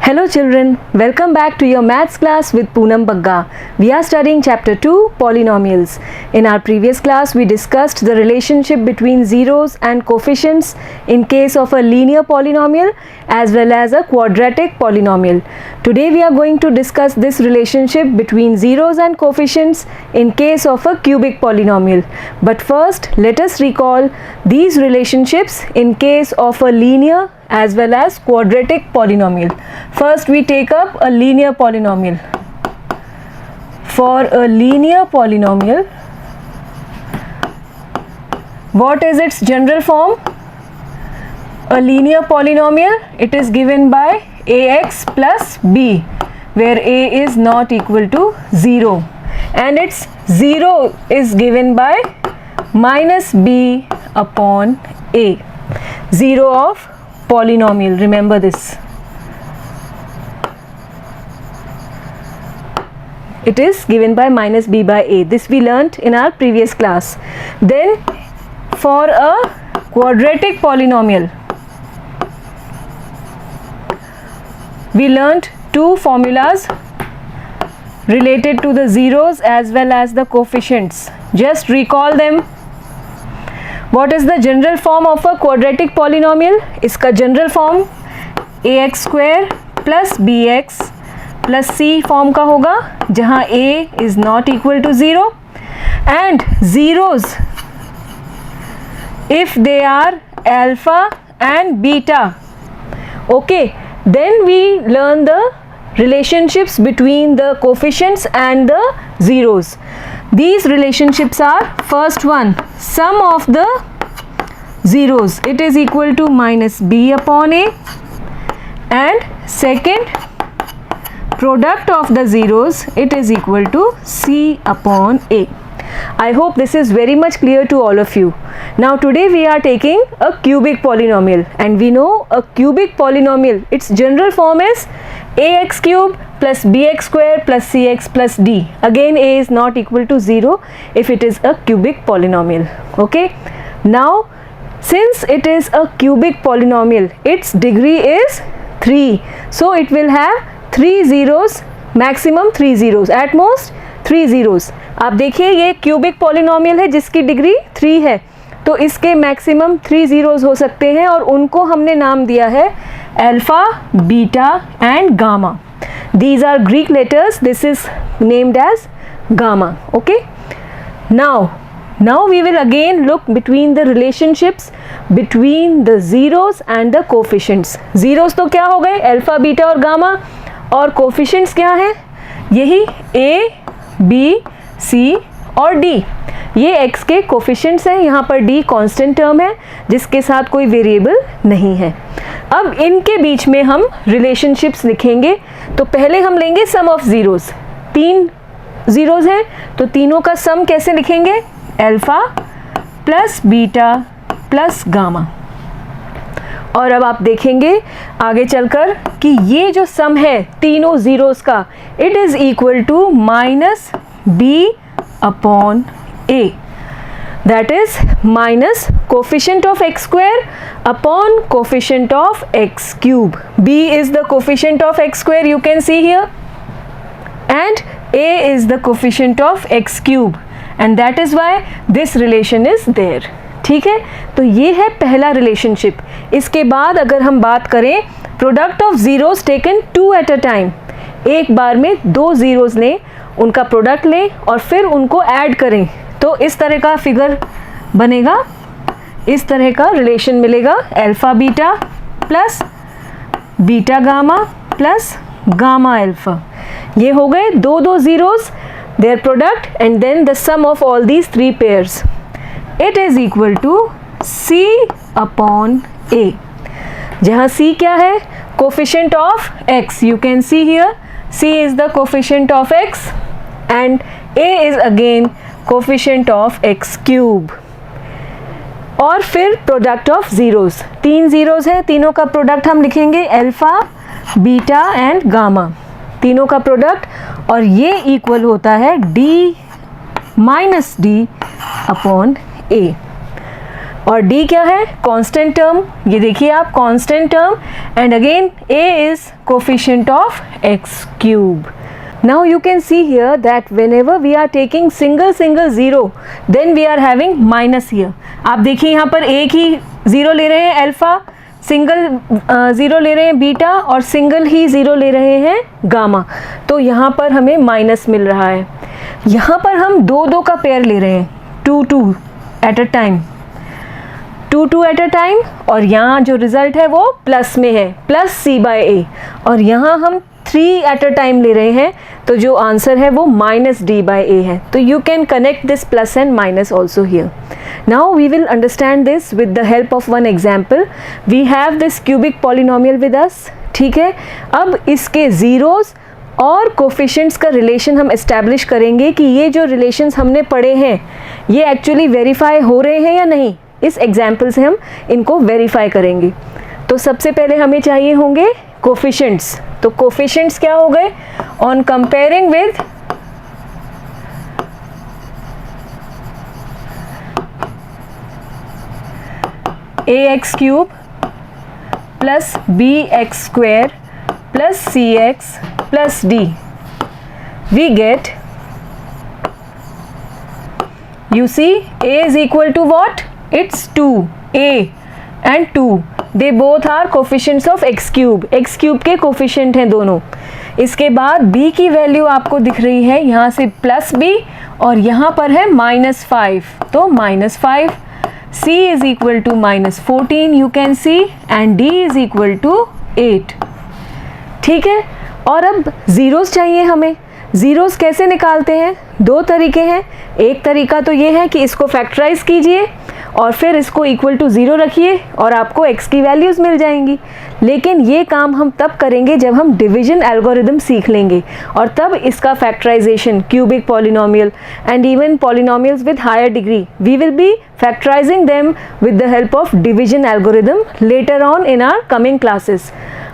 Hello children, welcome back to your maths class with Poonam Bagga. We are studying chapter 2, polynomials. In our previous class, we discussed the relationship between zeros and coefficients in case of a linear polynomial as well as a quadratic polynomial. Today we are going to discuss this relationship between zeros and coefficients in case of a cubic polynomial. But first, let us recall these relationships in case of a linear as well as quadratic polynomial. First we take up a linear polynomial. For a linear polynomial, what is its general form? A linear polynomial, it is given by ax plus b, where a is not equal to 0 and its 0 is given by minus b upon a. 0 of polynomial, remember this. It is given by minus b by a. This we learnt in our previous class. Then for a quadratic polynomial, we learnt two formulas related to the zeros as well as the coefficients. Just recall them. What is the general form of a quadratic polynomial? इसका general form ax square plus bx plus c form का होगा, जहाँ a is not equal to 0 and zeros if they are alpha and beta. Okay, then we learn the relationships between the coefficients and the zeros. These relationships are, first one, sum of the zeros, it is equal to minus b upon a, and second, product of the zeros, it is equal to c upon a. I hope this is very much clear to all of you. Now today we are taking a cubic polynomial, and we know a cubic polynomial, its general form is ax cube plus bx square plus cx plus d. Again a is not equal to 0 if it is a cubic polynomial. Okay, now since it is a cubic polynomial, its degree is 3, so it will have 3 zeros, maximum 3 zeros, at most 3 zeros. आप देखिए ये cubic polynomial है जिसकी degree 3 है, तो इसके maximum 3 zeros हो सकते हैं और उनको हमने नाम दिया है alpha, beta and gamma. These are Greek letters. This is named as gamma. Okay, now we will again look between the relationships between the zeros and the coefficients. Zeros तो क्या हो गए, अल्फा, बीटा और gamma, और coefficients क्या है, यही a, b, c और d. ये x के कोफिशिएंट्स हैं, यहाँ पर d कांस्टेंट टर्म है जिसके साथ कोई वेरिएबल नहीं है. अब इनके बीच में हम रिलेशनशिप्स लिखेंगे. तो पहले हम लेंगे सम ऑफ जीरोस. 3 जीरोस हैं तो तीनों का सम कैसे लिखेंगे, alpha plus beta plus gamma. और अब आप देखेंगे आगे चलकर कि ये जो सम है तीनों जीरोस का, it is equal to minus b upon a, that is minus coefficient of x square upon coefficient of x cube. b is the coefficient of x square, you can see here, and a is the coefficient of x cube, and that is why this relation is there. ठीक है, तो ये है पहला relationship. इसके बाद अगर हम बात करें product of zeros taken 2 at a time, एक बार में 2 जीरोस लें, उनका प्रोडक्ट लें और फिर उनको ऐड करें, तो इस तरह का फिगर बनेगा, इस तरह का रिलेशन मिलेगा, alpha beta plus beta gamma plus gamma alpha. ये हो गए दो zeros, their product and then the sum of all these 3 pairs. It is equal to c upon a, जहाँ c क्या है, coefficient of x. You can see here c is the coefficient of x and a is again coefficient of x cube. और फिर product of zeros, 3 zeros है, तीनों का product हम लिखेंगे अल्फा, बीटा एंड गामा, तीनों का प्रोडक्ट, और ये इक्वल होता है d minus d upon a. और d क्या है? कांस्टेंट टर्म, ये देखिए आप, constant term, and again a is coefficient of x cube. Now you can see here that whenever we are taking single zero, then we are having minus here. आप देखिए यहाँ पर एक ही ज़ीरो ले रहे हैं अल्फ़ा, सिंगल ज़ीरो ले रहे हैं बीटा, और सिंगल ही ज़ीरो ले रहे हैं गामा, तो यहाँ पर हमें माइनस मिल रहा है. यहाँ पर हम दो का पेयर ले रहे हैं, 2 at a time, 2 at a time, और यहाँ जो रिज़ल्ट है वो प्लस में है, प्लस c/a, और यहाँ हम 3 एट अ टाइम ले रहे हैं, तो जो आंसर है वो माइनस d/a है. तो you can connect this plus and minus also here. Now we will understand this with the help of one example. We have this cubic polynomial with us. ठीक है, अब इसके ज़ीरोज़ और coefficients का relation हम establish करेंगे कि ये जो रिलेशंस हमने पढ़े हैं ये एक्चुअली वेरीफाई हो रहे हैं या नहीं. इस एग्जाम्पल से हम इनको वेरीफाई करेंगे. तो सबसे पहले हमें चाहिए होंगे कोफिशिएंट्स. तो कोफिशिएंट्स क्या हो गए? On comparing with ax cube plus bx square plus cx plus d, we get, you see, a is equal to what? It's 2. a and 2, they both are coefficients of x cube. x cube के coefficient हैं दोनों. इसके बाद b की value आपको दिख रही है यहाँ से प्लस b, और यहाँ पर है -5, तो -5. c is equal to -14 you can see, and d is equal to 8. ठीक है, और अब ज़ीरोज़ चाहिए हमें. ज़ीरोज़ कैसे निकालते हैं? दो तरीके हैं. एक तरीका तो ये है कि इसको फैक्टराइज कीजिए और फिर इसको इक्वल टू 0 रखिए और आपको x की वैल्यूज़ मिल जाएंगी. लेकिन ये काम हम तब करेंगे जब हम डिवीजन एल्गोरिदम सीख लेंगे, और तब इसका factorization, cubic polynomial and even polynomials with higher degree, we will be factorizing them with the help of division algorithm later on in our coming classes.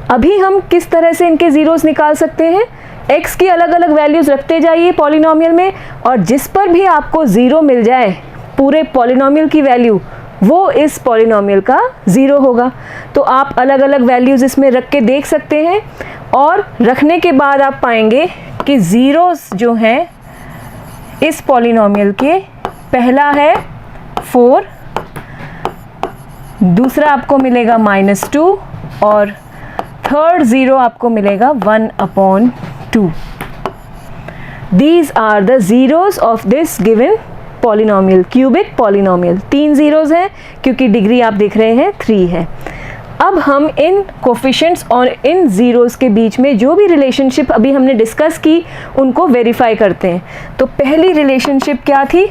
अभी हम किस तरह से इनके ज़ीरोज़ निकाल सकते हैं? x की अलग अलग वैल्यूज़ रखते जाइए पॉलिनोमियल में, और जिस पर भी आपको ज़ीरो मिल जाए पूरे पॉलिनोमियल की वैल्यू, वो इस पॉलिनोमियल का ज़ीरो होगा. तो आप अलग अलग वैल्यूज़ इसमें रख के देख सकते हैं, और रखने के बाद आप पाएंगे कि ज़ीरोज़ जो हैं इस पॉलिनोमियल के, पहला है 4, दूसरा आपको मिलेगा -2, और थर्ड ज़ीरो आपको मिलेगा 1/2. These are the zeros of this given polynomial, cubic polynomial. 3 zeros हैं क्योंकि डिग्री आप देख रहे हैं 3 है. अब हम इन कोफिशिएंट्स और इन ज़ीरोज़ के बीच में जो भी रिलेशनशिप अभी हमने डिस्कस की उनको वेरीफाई करते हैं. तो पहली रिलेशनशिप क्या थी?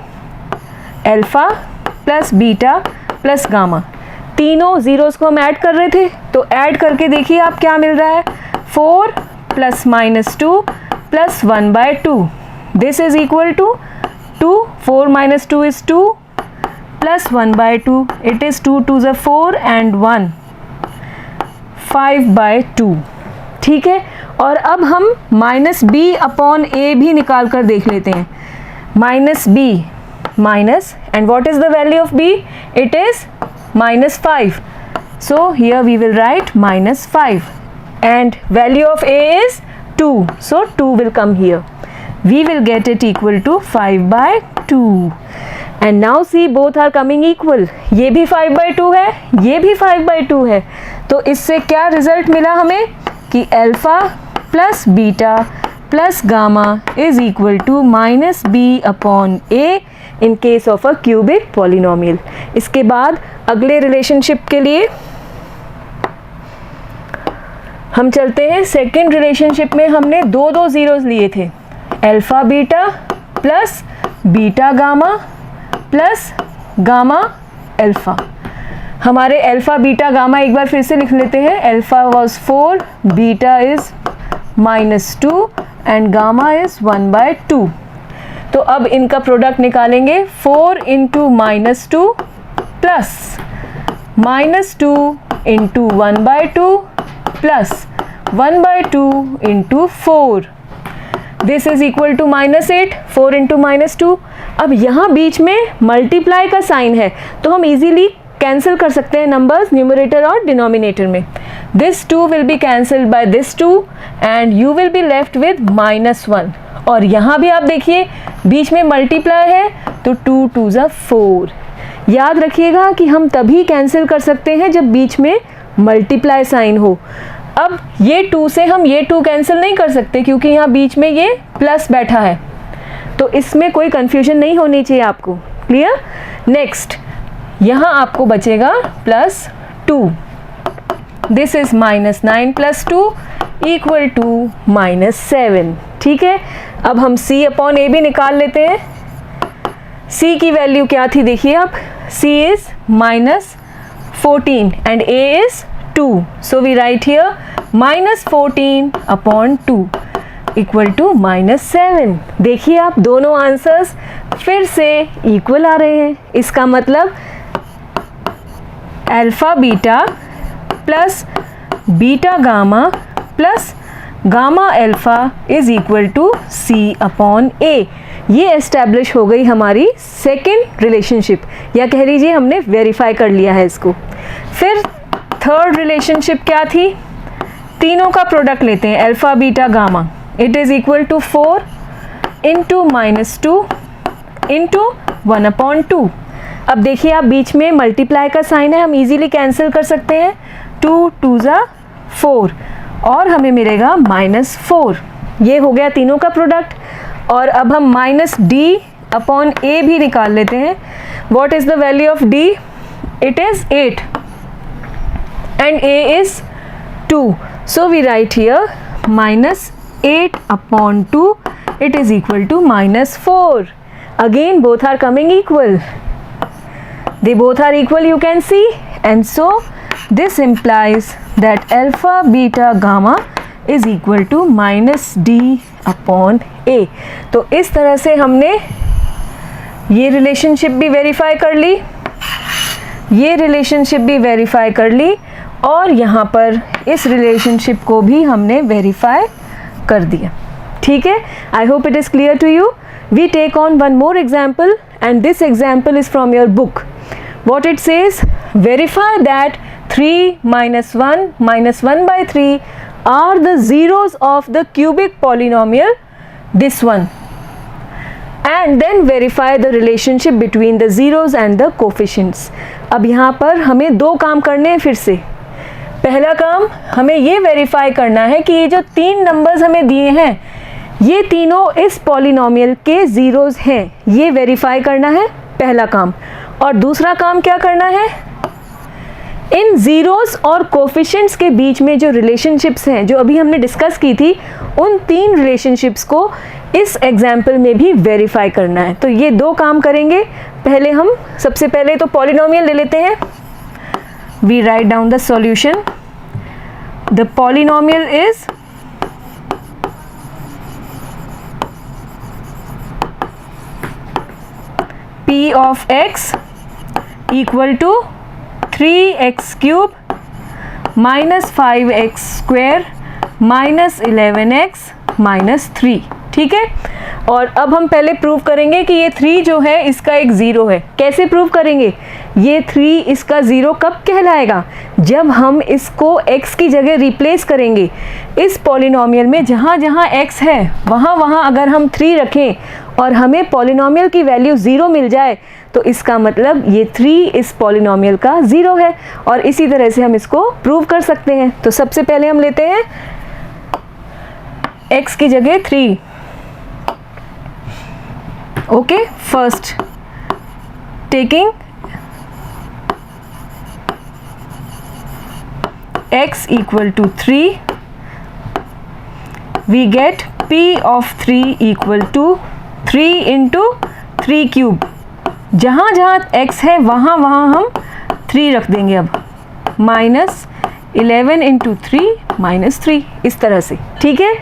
Alpha plus beta plus gamma. तीनों ज़ीरोज़ को हम ऐड कर रहे थे, तो ऐड करके देखिए आप क्या मिल रहा है. 4 plus -2 plus 1/2, this is equal to 2. 4 - 2 is 2 plus 1/2, it is 2 2s are 4 and 1, 5/2. ठीक है, और अब हम -b/a भी निकाल कर देख लेते हैं. -b minus, and what is the value of b? It is -5. So here we will write -5, and value of a is 2, so 2 will come here. We will get it equal to 5/2. And now see, both are coming equal. ये भी 5/2 है, ये भी 5/2 है. तो इससे क्या result मिला हमें कि alpha plus beta plus gamma is equal to -b/a in case of a cubic polynomial. इसके बाद अगले रिलेशनशिप के लिए हम चलते हैं. सेकेंड रिलेशनशिप में हमने दो ज़ीरोज़ लिए थे, alpha beta plus beta gamma plus gamma alpha. हमारे अल्फ़ा बीटा गामा एक बार फिर से लिख लेते हैं. Alpha was 4, beta is -2 and gamma is 1/2. तो अब इनका प्रोडक्ट निकालेंगे. 4 × -2 plus -2 × 1/2 plus 1/2 × 4. This is equal to -8. 4 × -2. अब यहाँ बीच में मल्टीप्लाई का साइन है, तो हम इजीली कैंसिल कर सकते हैं नंबर्स न्यूमरेटर और डिनोमिनेटर में. This 2 will be cancelled by this 2 and you will be left with -1. और यहाँ भी आप देखिए बीच में मल्टीप्लाई है तो 2 2 ज़ा 4. याद रखिएगा कि हम तभी कैंसिल कर सकते हैं जब बीच में मल्टीप्लाई साइन हो. अब ये 2 से हम ये 2 कैंसिल नहीं कर सकते क्योंकि यहाँ बीच में ये प्लस बैठा है, तो इसमें कोई कंफ्यूजन नहीं होनी चाहिए आपको. क्लियर? नेक्स्ट यहाँ आपको बचेगा +2. This is -9 + 2 equal to -7. ठीक है, अब हम C/A भी निकाल लेते हैं. C की वैल्यू क्या थी देखिए आप, C is -14 and A is 2. So we write here -14/2 equal to -7. देखिए आप दोनों आंसर्स फिर से इक्वल आ रहे हैं. इसका मतलब alpha beta plus beta gamma plus gamma alpha is equal to C/A. ये एस्टैब्लिश हो गई हमारी सेकेंड रिलेशनशिप, या कह लीजिए हमने वेरीफाई कर लिया है इसको. फिर थर्ड रिलेशनशिप क्या थी? तीनों का प्रोडक्ट लेते हैं, alpha beta gamma. It is equal to 4 into -2 into 1/2. अब देखिए आप बीच में मल्टीप्लाई का साइन है, हम इजीली कैंसिल कर सकते हैं. 2 2 ज़ा 4 और हमें मिलेगा -4. ये हो गया तीनों का प्रोडक्ट. और अब हम -D/A भी निकाल लेते हैं. What is the value of D? It is 8 and A is 2. So we write here -8/2 it is equal to -4. Again both are coming equal. They both are equal, you can see, and so this implies that alpha beta gamma is equal to -D/A. तो इस तरह से हमने ये relationship भी verify कर ली, ये relationship भी वेरीफाई कर ली, और यहाँ पर इस रिलेशनशिप को भी हमने वेरीफाई कर दिया. ठीक है, I hope it is clear to you. We take on one more example and this example is from your book. What it says, verify that 3 - 1 - 1/3 are the zeros of the cubic polynomial this one, and then verify the relationship between the zeros and the coefficients. अब यहाँ पर हमें दो काम करने हैं फिर से. पहला काम हमें ये वेरीफाई करना है कि ये जो 3 नंबर्स हमें दिए हैं ये तीनों इस पॉलिनोमियल के ज़ीरोज़ हैं, ये वेरीफाई करना है पहला काम. और दूसरा काम क्या करना है, इन ज़ीरोज़ और कोफिशिएंट्स के बीच में जो रिलेशनशिप्स हैं जो अभी हमने डिस्कस की थी, उन 3 रिलेशनशिप्स को इस एग्जाम्पल में भी वेरीफाई करना है. तो ये दो काम करेंगे. पहले हम सबसे पहले तो पॉलिनोमियल ले लेते हैं. We write down the solution. The polynomial is P of x equal to 3x³ - 5x² - 11x - 3. ठीक है, और अब हम पहले प्रूव करेंगे कि ये 3 जो है इसका एक ज़ीरो है. कैसे प्रूव करेंगे? ये 3 इसका ज़ीरो कब कहलाएगा? जब हम इसको x की जगह रिप्लेस करेंगे. इस पॉलिनोमियल में जहाँ जहाँ x है वहाँ वहाँ अगर हम 3 रखें और हमें पॉलिनोमियल की वैल्यू 0 मिल जाए तो इसका मतलब ये 3 इस पॉलिनोमियल का 0 है. और इसी तरह से हम इसको प्रूव कर सकते हैं. तो सबसे पहले हम लेते हैं x की जगह 3. Okay, first taking x equal to 3, we get P of 3 equal to 3 into 3³. जहाँ जहाँ x है वहाँ वहाँ हम 3 रख देंगे. अब -11 into 3 - 3, इस तरह से. ठीक है,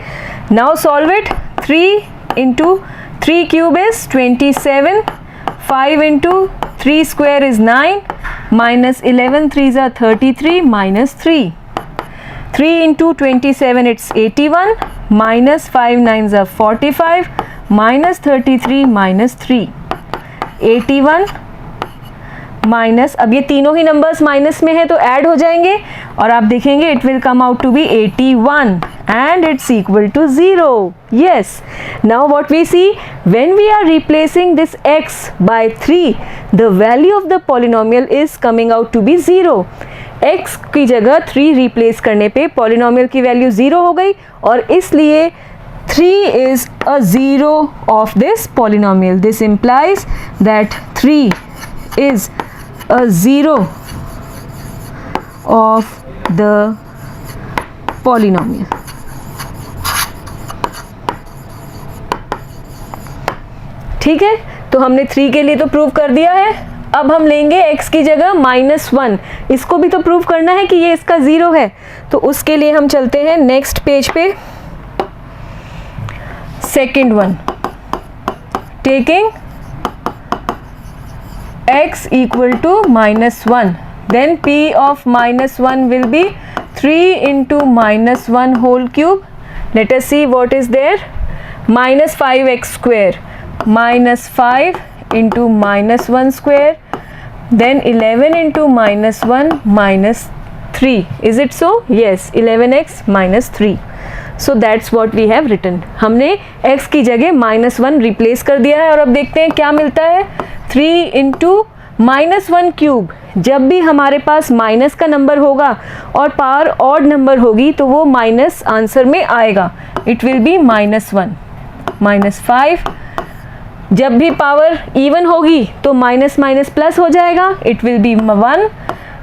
now solve it. 3 into 3³ is 27, 5 into 3² is 9, -11 3s are 33 - 3. 3 into 27 it's 81, -5 9s are 45, -33 - 3. 81 minus, अब ये तीनों ही नंबर्स माइनस में है तो ऐड हो जाएंगे और आप देखेंगे it will come out to be 81 and it's equal to 0. Yes, now what we see, when we are replacing this x by 3, the value of the polynomial is coming out to be 0. x की जगह 3 replace करने पे polynomial की value 0 हो गई और इसलिए 3 is a zero of this polynomial. This implies that 3 is a zero of the polynomial. ठीक है, तो हमने 3 के लिए तो प्रूव कर दिया है। अब हम लेंगे x की जगह -1, इसको भी तो प्रूव करना है कि ये इसका 0 है, तो उसके लिए हम चलते हैं नेक्स्ट पेज पे। Second one, taking x equal to -1, then p of -1 will be 3 into -1 whole cube. Let us see what is there. -5x square, -5 into -1 square, then 11 into -1 -3. Is it so? Yes, 11x -3. So that's what we have written. हमने x की जगह -1 replace कर दिया है और अब देखते हैं क्या मिलता है। 3 into -1 क्यूब, जब भी हमारे पास माइनस का नंबर होगा और पावर ऑड नंबर होगी तो वो माइनस आंसर में आएगा। It will be -1, -5। जब भी पावर इवन होगी तो माइनस माइनस प्लस हो जाएगा, it will be 1।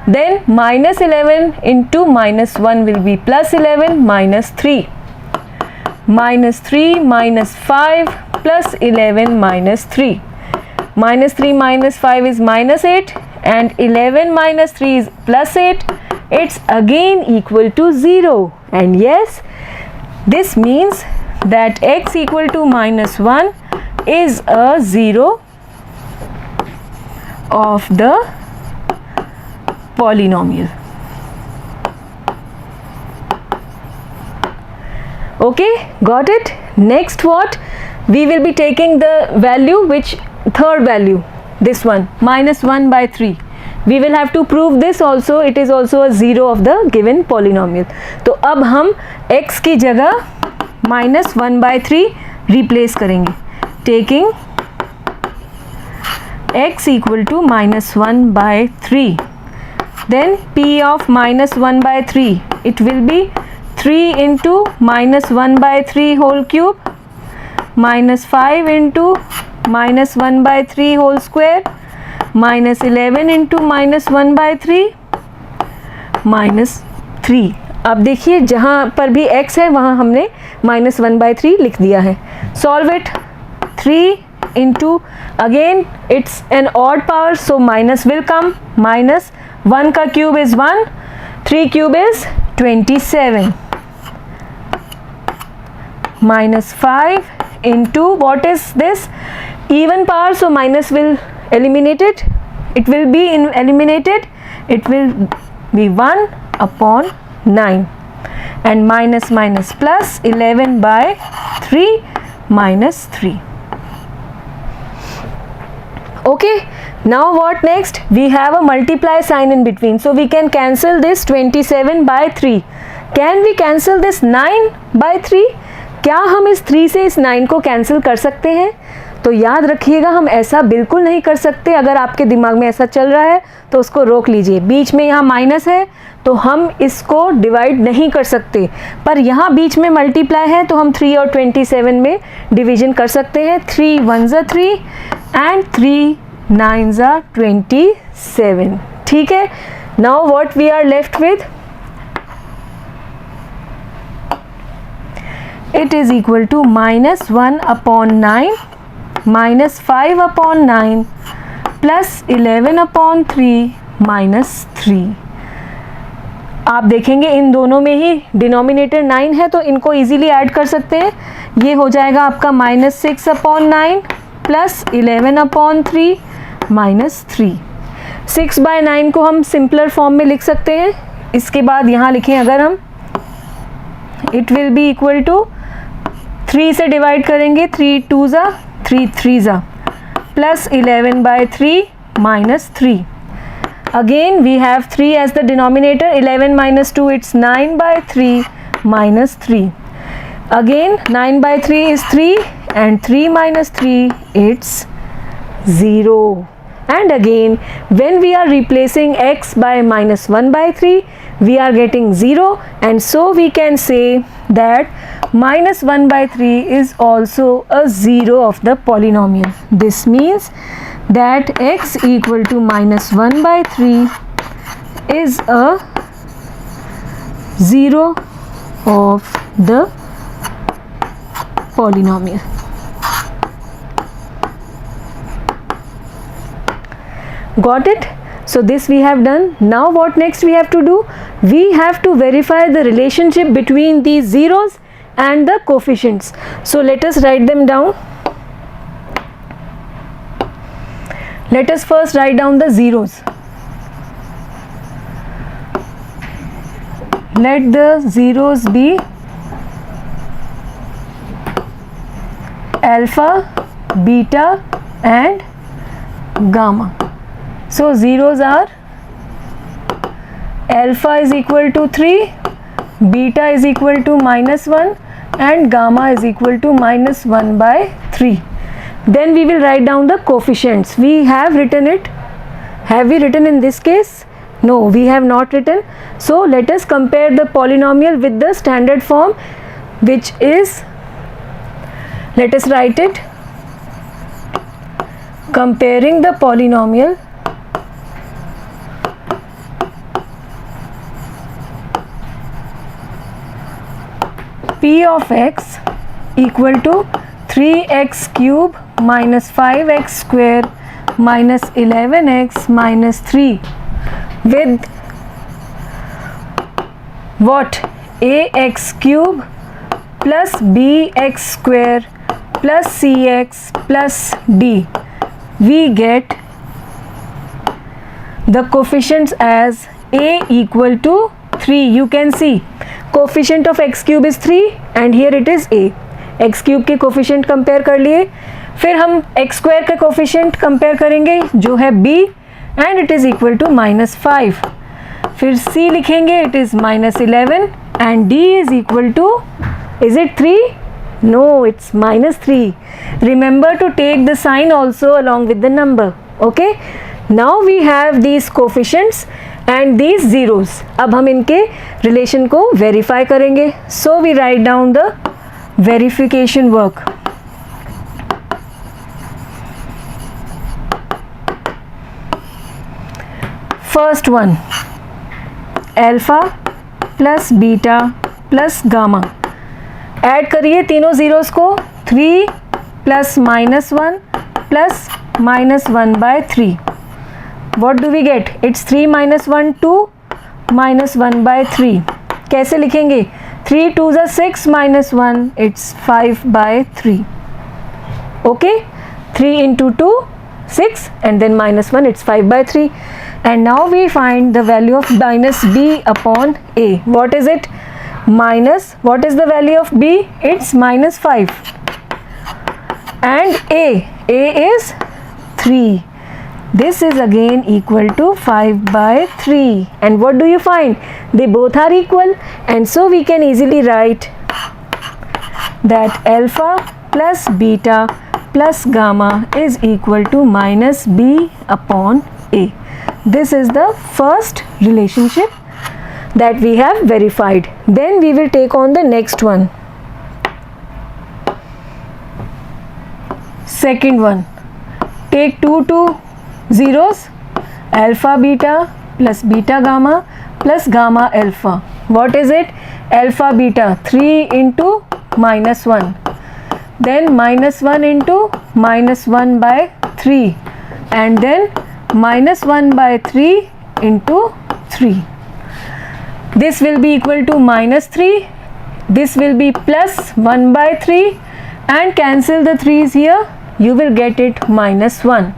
Then -11 into -1 will be +11 -3, -3 -5 +11 -3, -3 -5 is -8 and 11 -3 is +8. It's again equal to 0, and yes, this means that x equal to -1 is a 0 of the polynomial. Okay, got it? Next what? We will be taking the value, which third value, this one, -1/3. We will have to prove this also. It is also a 0 of the given polynomial. तो अब हम x की जगह -1/3 replace करेंगे, taking x equal to -1/3. Then p of -1/3, it will be 3 into -1/3 whole cube, -5 into -1/3 whole square, -11 into -1/3 -3. अब देखिए जहाँ पर भी x है वहाँ हमने -1/3 लिख दिया है. Solve it. 3 into, again it's an odd power, so minus will come. -1 का cube is 1, 3 cube is 27. -5 into, what is this? Even power, so minus will eliminate it. It will be eliminated. It will be 1/9. And minus minus plus 11/3 -3. Okay, now what next? We have a multiply sign in between, so we can cancel this 27/3. Can we cancel this 9/3? क्या हम इस 3 से इस 9 को cancel कर सकते हैं? तो याद रखिएगा, हम ऐसा बिल्कुल नहीं कर सकते. अगर आपके दिमाग में ऐसा चल रहा है तो उसको रोक लीजिए. बीच में यहाँ माइनस है तो हम इसको डिवाइड नहीं कर सकते, पर यहाँ बीच में मल्टीप्लाई है तो हम 3 और 27 में डिवीजन कर सकते हैं. 3 1 ज़ा 3 एंड 3 9 ज़ा 27. ठीक है. Now what we are left with, it is equal to -1/9 -5/9 plus 11/3 -3. आप देखेंगे इन दोनों में ही डिनोमिनेटर 9 है तो इनको इजीली ऐड कर सकते हैं. ये हो जाएगा आपका -6/9 प्लस 11/3 -3. 6/9 को हम सिंपलर फॉर्म में लिख सकते हैं. इसके बाद यहाँ लिखें अगर हम, it will be equal to 3 से डिवाइड करेंगे, 3 2 ज़ा 3 3 ज़ा plus 11/3 -3. Again we have 3 as the denominator. 11 minus 2, it's 9 by 3 minus 3. Again 9 by 3 is 3 and 3 minus 3, it's 0. And again when we are replacing x by minus 1 by 3, we are getting 0, and so we can say that minus 1 by 3 is also a 0 of the polynomial. This means that x equal to minus 1 by 3 is a 0 of the polynomial. Got it? So this we have done. Now what next we have to do? We have to verify the relationship between these zeros and the coefficients. So let us write them down. Let us first write down the zeros. Let the zeros be alpha, beta and gamma. So zeros are alpha is equal to 3, beta is equal to minus 1 and gamma is equal to minus 1 by 3. Then we will write down the coefficients. We have written it. Have we written in this case? No, we have not written. So let us compare the polynomial with the standard form, which is, let us write it, comparing the polynomial p of x equal to 3x cube minus 5x square minus 11x minus 3 with what? Ax cube plus bx square plus cx plus d. We get the coefficients as a equal to 3. You can see coefficient of x cube is 3 and here it is a. x cube के coefficient compare कर लिए, फिर हम x square के coefficient compare करेंगे जो है b and it is equal to -5. फिर c लिखेंगे, इट इज़ -11 and d is equal to, is it 3? No, it's -3. Remember to take the sign also along with the number. Okay, now we have these coefficients and these zeros. अब हम इनके relation को verify करेंगे. So we write down the verification work. First one, alpha plus beta plus gamma. Add करिए तीनों zeros को. 3 plus -1 plus -1 by 3. What do we get? It's 3 minus 1 2 minus 1 by 3. कैसे लिखेंगे? 3 2s are 6 minus 1, it's 5 by 3. Okay, 3 into 2 6 and then -1, it's 5 by 3. And now we find the value of minus b upon a. What is it? Minus, what is the value of b? It's -5. And a is 3. This is again equal to 5 by 3. And what do you find? They both are equal, and so we can easily write that alpha plus beta plus gamma is equal to minus b upon a. This is the first relationship that we have verified. Then we will take on the next one. Second one, take two zeros, alpha beta plus beta gamma plus gamma alpha. What is it? Alpha beta 3 into -1, then -1 into -1 by 3, and then -1 by 3 into 3. This will be equal to -3. This will be plus 1 by 3, and cancel the 3's here. You will get it -1.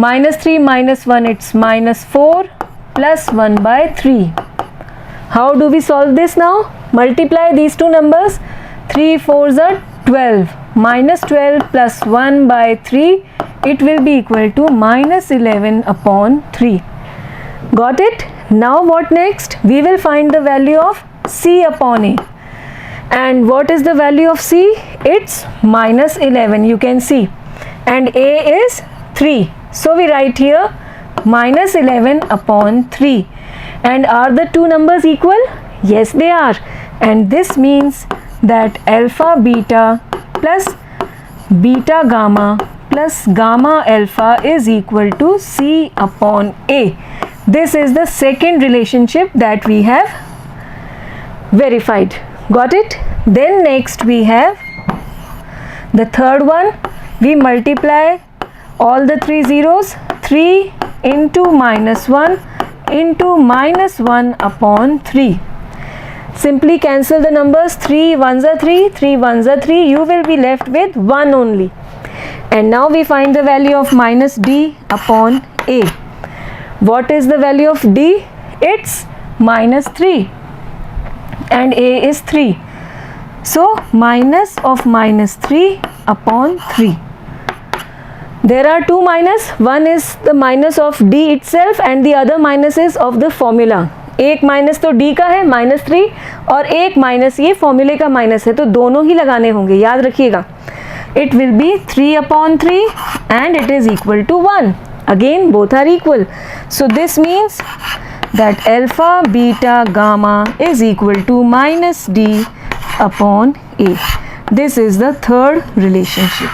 -3 minus 1, it's -4 plus 1 by 3. How do we solve this now? Multiply these two numbers. 3 4s are 12. -12 plus 1 by 3, it will be equal to -11 upon 3. Got it? Now what next? We will find the value of C upon A. And what is the value of C? It's minus 11, you can see. And A is 3. So we write here minus 11 upon 3. And are the two numbers equal? Yes, they are. And this means that alpha beta plus beta gamma plus gamma alpha is equal to C upon A. This is the second relationship that we have verified. Got it? Then next we have the third one. We multiply all the three zeros. 3 into minus 1 into minus 1 upon 3. Simply cancel the numbers. 3 ones are 3, 3 ones are 3. You will be left with 1 only. And now we find the value of minus D upon A. What is the value of D? It's minus 3 and A is 3. So minus of minus 3 upon 3. There are two minus. One is the minus of D itself and the other minus is of the formula. एक minus तो D का है -3 और एक minus ये फॉर्मूले का minus है, तो दोनों ही लगाने होंगे, याद रखिएगा. It will be 3 upon 3 and it is equal to 1. Again both are equal. So this means that alpha beta gamma is equal to minus D upon A. This is the third relationship.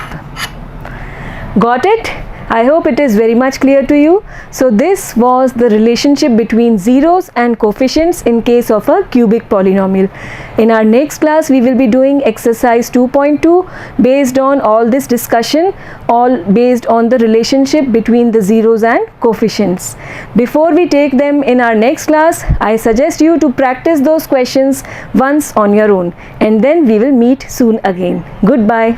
Got it? I hope it is very much clear to you. So this was the relationship between zeros and coefficients in case of a cubic polynomial. In our next class we will be doing exercise 2.2 based on all this discussion, all based on the relationship between the zeros and coefficients. Before we take them in our next class, I suggest you to practice those questions once on your own, and then we will meet soon again. Goodbye.